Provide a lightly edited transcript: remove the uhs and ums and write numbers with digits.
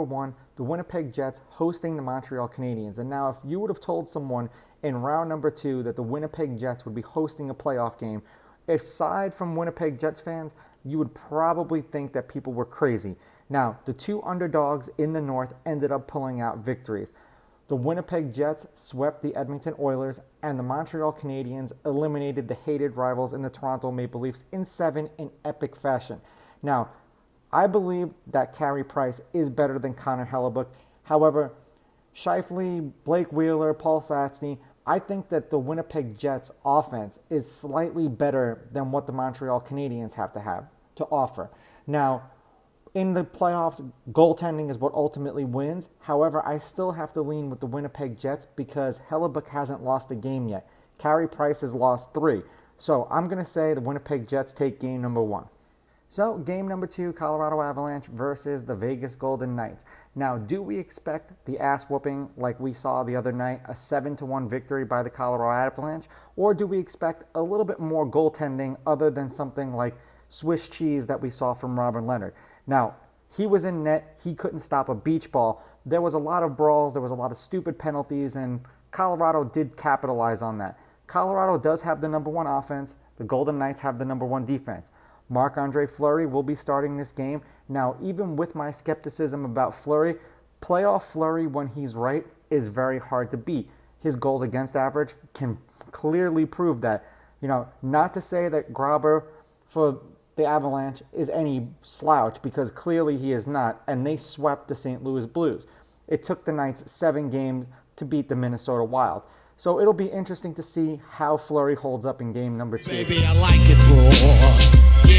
number one, the Winnipeg Jets hosting the Montreal Canadiens. And now if you would have told someone in round number 2 that the Winnipeg Jets would be hosting a playoff game, aside from Winnipeg Jets fans, you would probably think that people were crazy. Now, the two underdogs in the North ended up pulling out victories. The Winnipeg Jets swept the Edmonton Oilers, and the Montreal Canadiens eliminated the hated rivals in the Toronto Maple Leafs in 7 in epic fashion. Now, I believe that Carey Price is better than Connor Hellebuyck. However, Scheifele, Blake Wheeler, Paul Stastny, I think that the Winnipeg Jets offense is slightly better than what the Montreal Canadiens have to offer. Now, in the playoffs, goaltending is what ultimately wins. However, I still have to lean with the Winnipeg Jets because Hellebuyck hasn't lost a game yet. Carey Price has lost 3. So I'm going to say the Winnipeg Jets take game number 1. So game number 2, Colorado Avalanche versus the Vegas Golden Knights. Now, do we expect the ass whooping like we saw the other night, a 7-1 victory by the Colorado Avalanche? Or do we expect a little bit more goaltending other than something like Swiss cheese that we saw from Robin Leonard? Now, he was in net. He couldn't stop a beach ball. There was a lot of brawls. There was a lot of stupid penalties, and Colorado did capitalize on that. Colorado does have the number 1 offense. The Golden Knights have the number 1 defense. Marc-Andre Fleury will be starting this game. Now, even with my skepticism about Fleury, playoff Fleury, when he's right, is very hard to beat. His goals against average can clearly prove that. Not to say that Grauber for the Avalanche is any slouch, because clearly he is not, and they swept the St. Louis Blues. It took the Knights 7 games to beat the Minnesota Wild. So it'll be interesting to see how Fleury holds up in game number 2. Baby, I like it raw.